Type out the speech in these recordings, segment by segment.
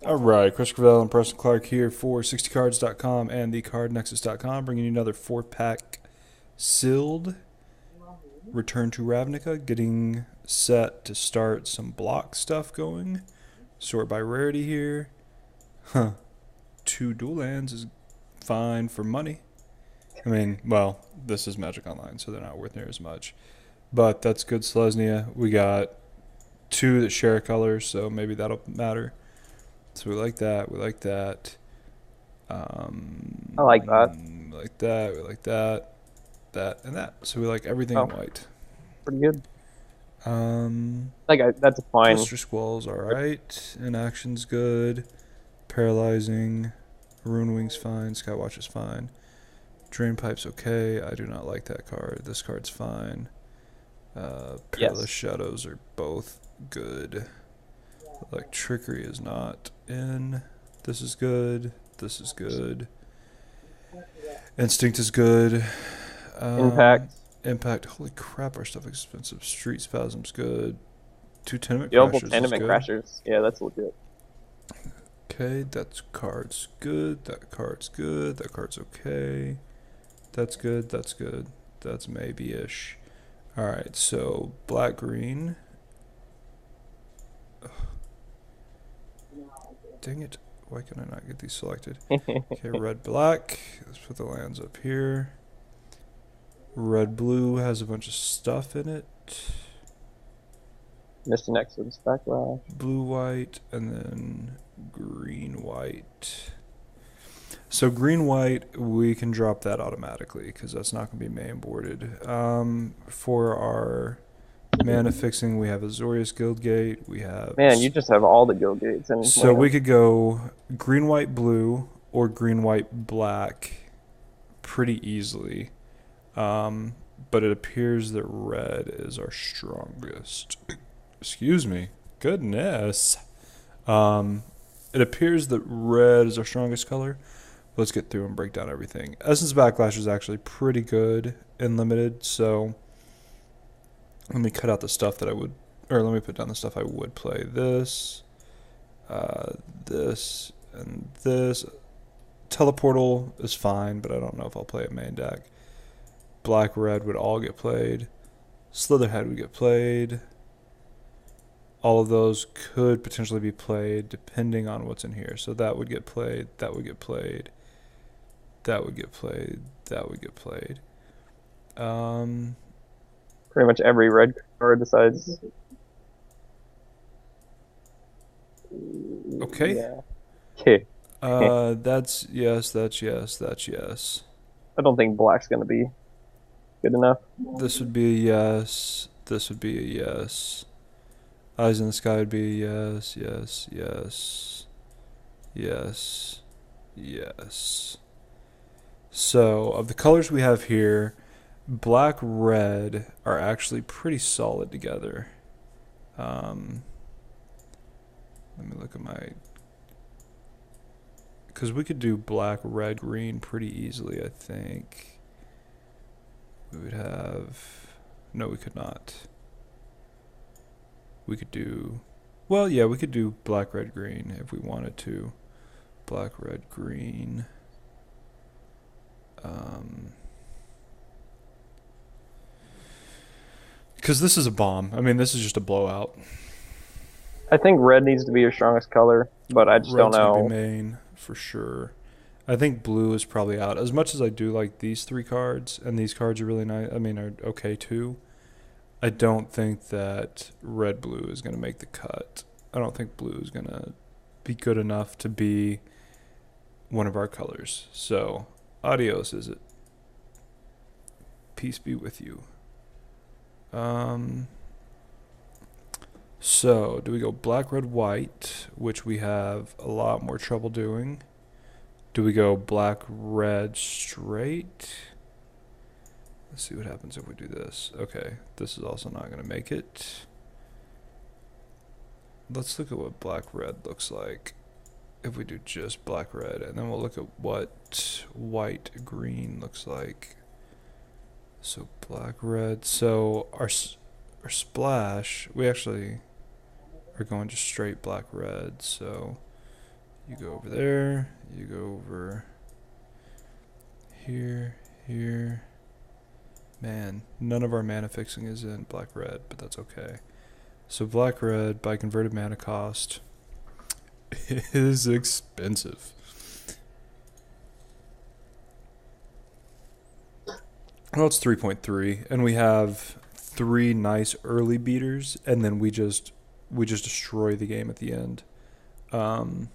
Alright, Chris Gravelle and Preston Clark here for 60cards.com and thecardnexus.com, bringing you another 4-pack sealed Return to Ravnica, getting set to start some block stuff going. Sort by rarity here. Huh. 2 dual lands is fine for money. I mean, well, this is Magic Online, so they're not worth near as much. But that's good Selesnya. We got 2 that share a color, so maybe that'll matter. So we like that. We like that. I like that. We like that. We like that. That and that. So we like everything in Oh, white. pretty good. Um, That's a fine. Twister Squall's alright. Inaction's good. Paralyzing. Rune Wing's fine. Skywatch is fine. Drain Pipe's okay. I do not like that card. This card's fine. Perilous Yes. Shadows are both good. Like Trickery is not in. This is good. This is good. Instinct is good. Impact. Impact. Holy crap, our stuff is expensive. Street Spasm's good. 2 Tenement Global Crashers is Tenement good. Crashers. Yeah, that's legit. Okay, that card's good. That card's good. That card's okay. That's good. That's good. That's maybe-ish. Alright, so black green. Ugh. Dang it. Why can I not get these selected? Okay, red black. Let's put the lands up here. Red blue has a bunch of stuff in it. Mr. Nexus Backlash. Blue white and then green white. So green white, we can drop that automatically because that's not going to be main boarded. For our mana fixing, we have Azorius Guildgate. We have Man, you just have all the guild gates. And so we could go green white blue or green white black pretty easily. But it appears that red is our strongest. Excuse me. Goodness. It appears that red is our strongest color. Let's get through and break down everything. Essence Backlash is actually pretty good in limited, so let me cut out the stuff that I would, or let me put down the stuff I would play. This, this, and this. Teleportal is fine, but I don't know if I'll play it main deck. Black, red would all get played. Slitherhead would get played. All of those could potentially be played depending on what's in here. So that would get played, that would get played, that would get played, that would get played. pretty much every red card besides. Okay. Yeah. Okay. That's yes, that's yes, that's yes. I don't think black's gonna be good enough. This would be a yes. This would be a yes. Eyes in the Sky would be a yes, yes, yes, yes, yes. So, of the colors we have here, black, red are actually pretty solid together. Let me look at my... Because we could do black, red, green pretty easily, I think. We would have... No, we could not. We could do... Well, yeah, we could do black, red, green if we wanted to. Black, red, green. Because this is a bomb. I mean, this is just a blowout. I think red needs to be your strongest color, but I just don't Red's gonna know. be main for sure. I think blue is probably out. As much as I do like these 3 cards, and these cards are really nice, I mean, are okay too, I don't think that red-blue is going to make the cut. I don't think blue is going to be good enough to be one of our colors. So, adios, is it? Peace be with you. So, do we go black, red, white, which we have a lot more trouble doing? Do we go black, red, straight? Let's see what happens if we do this. Okay, this is also not going to make it. Let's look at what black, red looks like if we do just black, red, and then we'll look at what white, green looks like. So black, red. So our splash, we actually are going just straight black, red. So You go over there. You go over here, here. Man, none of our mana fixing is in black-red, but that's okay. So black-red, by converted mana cost, is expensive. Well, it's 3.3, and we have 3 nice early beaters, and then we just destroy the game at the end. And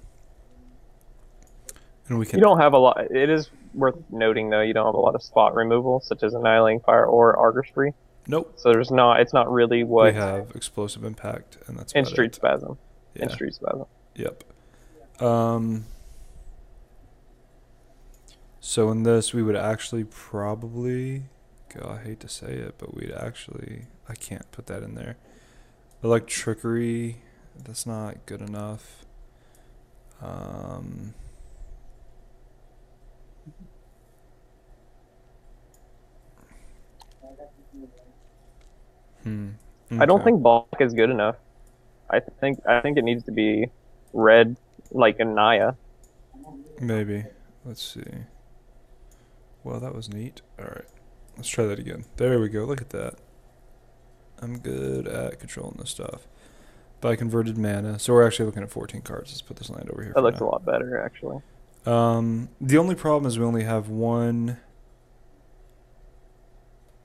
we can. You don't have a lot. It is worth noting, though, you don't have a lot of spot removal, such as Annihilating Fire or Artistry. Nope. So there's not. It's not really what. We have Explosive Impact, and that's in about Street it. Spasm. Yeah. In Street Spasm. Yep. So in this, we would actually probably. God, I hate to say it, but we'd actually. I can't put that in there. Electrickery. That's not good enough. I don't Okay. think black is good enough. I think it needs to be red, like a Naya. Maybe. Let's see. Well, that was neat. Alright. Let's try that again. There we go. Look at that. I'm good at controlling this stuff. By converted mana. So we're actually looking at 14 cards. Let's put this land over here That for looks now. a lot better, actually. The only problem is we only have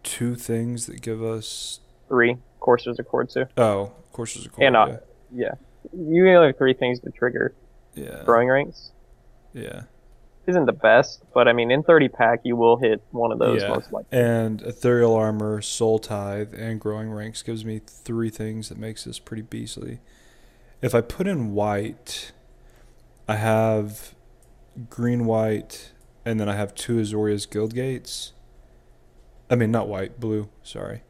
2 things that give us... 3. Coursers of Kordsu. Oh, Coursers of And Court. yeah. You only have 3 things to trigger. Yeah. Growing ranks Yeah. isn't the best, but I mean, in 30 pack, you will hit one of those Yeah. most likely. And Ethereal Armor, Soul Tithe, and Growing Ranks gives me 3 things that makes this pretty beastly. If I put in white, I have green, white, and then I have 2 Azoria's Guild Gates. I mean, not white, blue, sorry.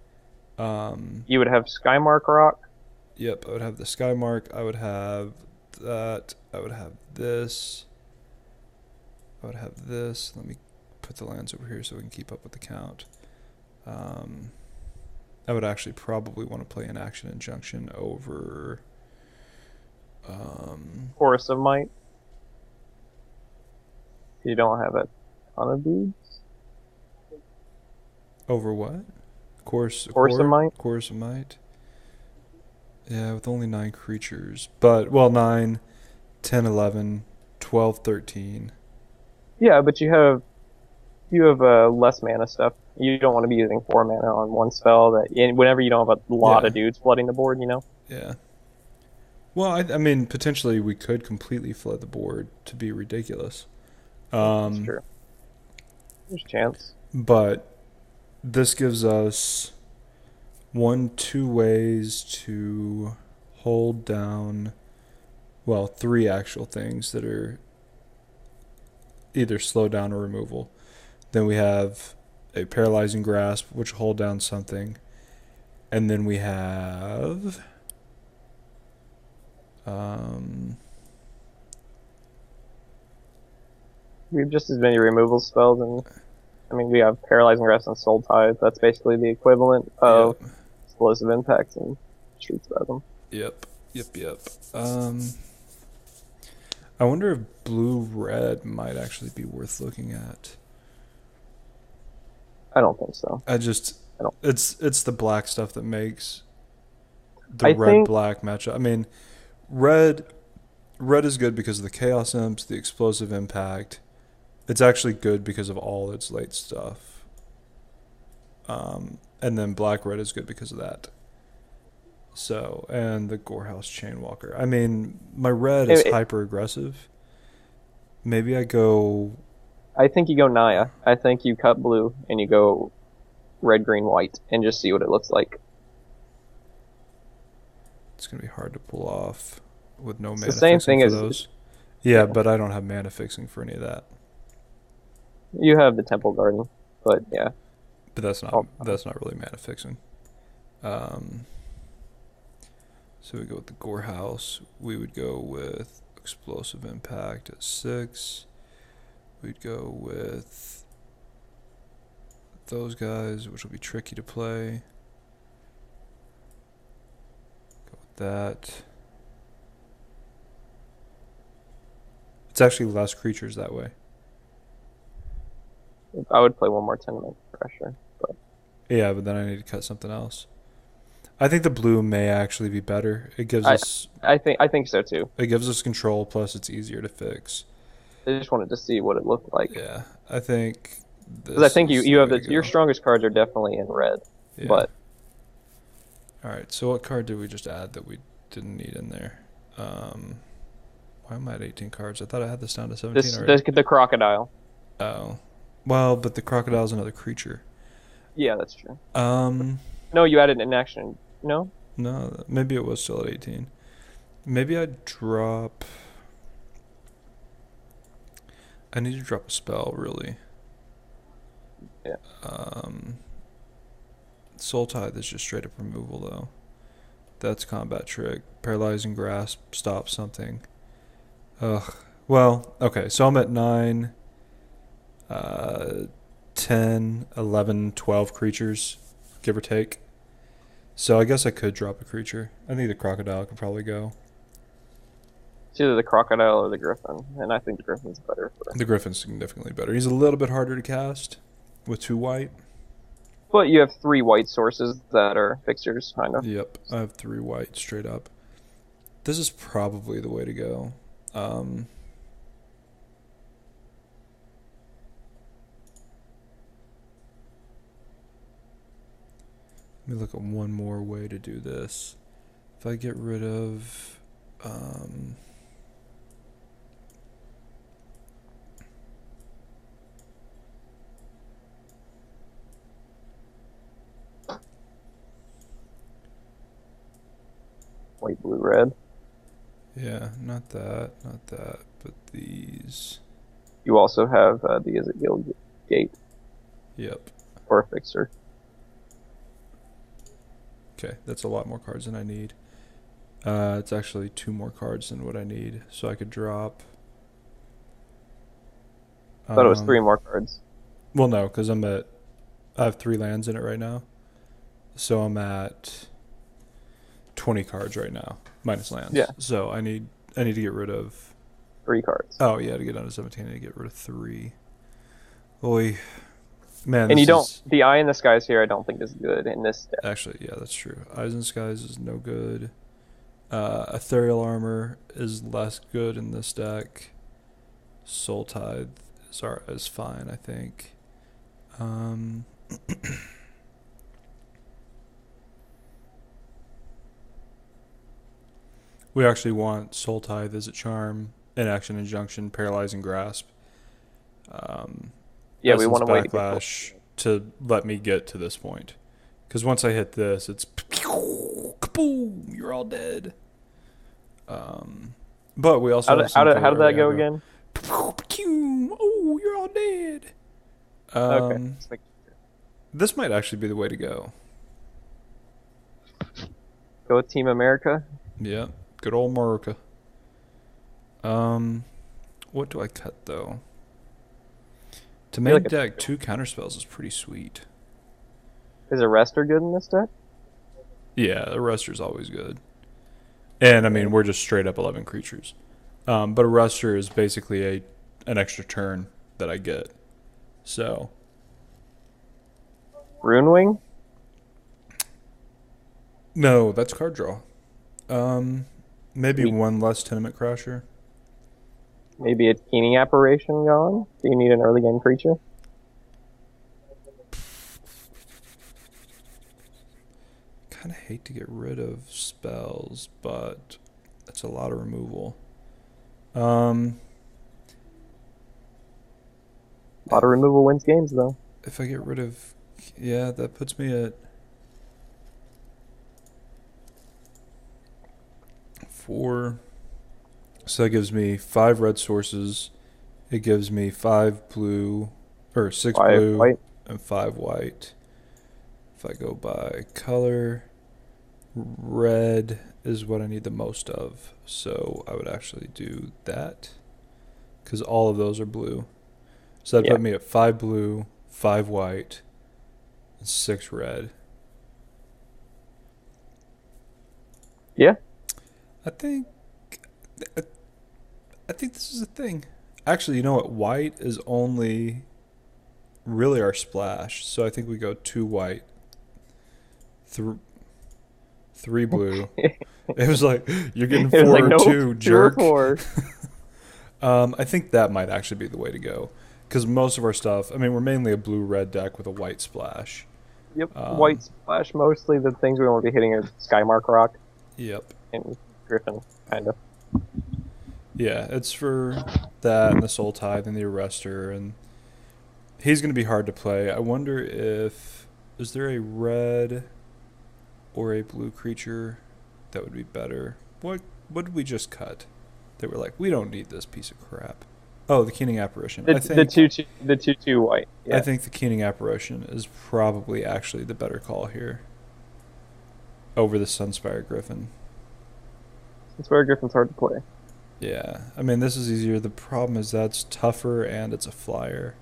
You would have Skymark Rock. Yep, I would have the Skymark. I would have that. I would have this. I would have this. Let me put the lands over here so we can keep up with the count. I would actually probably want to play an Action Injunction over... Chorus of Might. You don't have a ton of dudes. Over what? Chorus of Might? Chorus of Might. Yeah, with only 9 creatures. But, well, 9, 10, 11, 12, 13. Yeah, but you have less mana stuff. You don't want to be using 4 mana on one spell whenever you don't have a lot of dudes flooding the board, you know? Yeah. Well, I mean, potentially we could completely flood the board to be ridiculous. That's true. There's a chance. But this gives us 2 ways to hold down, well, 3 actual things that are either slow down or removal. Then we have a Paralyzing Grasp, which hold down something. And then we have... We have just as many removal spells, and I mean, we have Paralyzing Grasp and Soul Tithe. That's basically the equivalent of Explosive Impacts and Street Spasm. Yep. I wonder if blue-red might actually be worth looking at. I don't think so. It's the black stuff that makes the I red-black matchup. I mean, red is good because of the Chaos Imps, the Explosive Impact. It's actually good because of all its late stuff. And then black-red is good because of that. So, and the Gorehouse Chainwalker. I mean, my red is hyper-aggressive. Maybe I think you go Naya. I think you cut blue and you go red, green, white, and just see what it looks like. It's going to be hard to pull off with no mana the same fixing thing for as those. Yeah, but I don't have mana fixing for any of that. You have the Temple Garden, but yeah. But that's not really mana fixing. So we go with the Gorehouse. We would go with Explosive Impact at 6. We'd go with those guys, which will be tricky to play. Go with that. It's actually less creatures that way. I would play one more Tenement Crusher, but Yeah, but then I need to cut something else. I think the blue may actually be better. I I think so too. it gives us control, plus it's easier to fix. I just wanted to see what it looked like. Yeah, I think Because I this think is you the have way to your go. strongest cards are definitely in red, Yeah. but All right. So what card did we just add that we didn't need in there? Why am I at 18 cards? I thought I had this down to 17 already. the crocodile. Oh, well, but the crocodile's another creature. Yeah, that's true. Um, No, you added an action. No, no, maybe it was still at 18. Maybe I'd drop. I need to drop a spell, really. yeah. Soul Tithe is just straight up removal, though. That's combat trick. Paralyzing grasp, stop something. Ugh. Well, okay, so I'm at 9, 10, 11, 12 creatures, give or take. So I guess I could drop a creature. I think the crocodile could probably go. It's either the crocodile or the griffin, and I think the griffin's better for. The griffin's significantly better. He's a little bit harder to cast with 2 white. But you have 3 white sources that are fixtures, kind of. Yep, I have 3 white straight up. This is probably the way to go. Let me look at one more way to do this. If I get rid of White, blue, red. yeah, not that, but these. You also have the is it Guild Gate Yep. or a fixer. Okay, that's a lot more cards than I need. It's actually 2 more cards than what I need, so I could drop. I thought it was 3 more cards. Well, no, because I have 3 lands in it right now, so I'm at 20 cards right now, minus lands. Yeah. So I need to get rid of 3 cards. Oh yeah, to get down to 17, I need to get rid of 3. Boy, man. And you don't. The Eye in the Skies here, I don't think is good in this deck. Actually, yeah, that's true. Eyes in the Skies is no good. Ethereal Armor is less good in this deck. Soul Tithe is fine, I think. We actually want Soul Tithe as a charm, Inaction Injunction, Paralyzing Grasp. Yeah, we want to wait backlash to let me get to this point, because once I hit this, it's kaboom, you're all dead. But we also how did that go again? Oh, you're all dead. Okay. This might actually be the way to go. Go with Team America. Yeah, good old America. What do I cut though? To main deck 2 counterspells is pretty sweet. Is Arrestor good in this deck? Yeah, Arrestor's always good. And I mean, we're just straight up 11 creatures. But Arrestor is basically an extra turn that I get. So. Runewing? No, that's card draw. Maybe one less Tenement Crasher. Maybe a Keening Apparition gone? Do you need an early game creature? Kind of hate to get rid of spells, but that's a lot of removal. A lot of removal wins games, though. If I get rid of... Yeah, that puts me at 4. So that gives me 5 red sources. It gives me 5 blue, or 6 blue, white. And 5 white. If I go by color, red is what I need the most of. So I would actually do that, because all of those are blue. So that put me at 5 blue, 5 white, and 6 red. Yeah. I think I think this is a thing. Actually, you know what? White is only really our splash. So I think we go 2 white, 3 blue. It was like, you're getting It was 4 like, or nope, 2, 2 or jerk. 4. I think that might actually be the way to go. Because most of our stuff, I mean, we're mainly a blue-red deck with a white splash. Yep, white Um, splash. Mostly the things we won't be hitting are Skymark Rock yep. and Griffin, kind of. Yeah, it's for that and the Soul Tithe and the Arrestor, and he's going to be hard to play. I wonder if is there a red or a blue creature that would be better. What did we just cut? They were like, we don't need this piece of crap. Oh, the Keening Apparition. The 2/2 white. Yeah. I think the Keening Apparition is probably actually the better call here over the Sunspire Griffin. Sunspire Griffin's hard to play. Yeah, I mean this is easier. The problem is that's tougher and it's a flyer,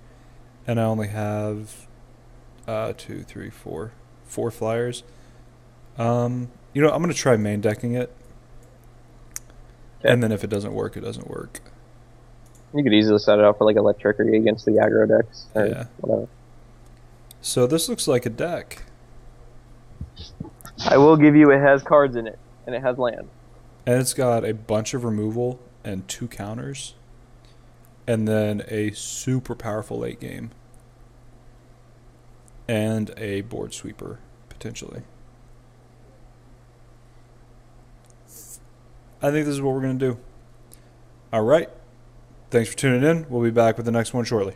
and I only have 2, 3, 4 flyers. I'm gonna try main decking it, Okay. and then if it doesn't work, it doesn't work. You could easily set it up for like Electricity against the aggro decks or Yeah. whatever. So this looks like a deck, I will give you it has cards in it and it has land. and it's got a bunch of removal and 2 counters, and then a super powerful late game, and a board sweeper potentially. I think this is what we're gonna do. All right. Thanks for tuning in. We'll be back with the next one shortly.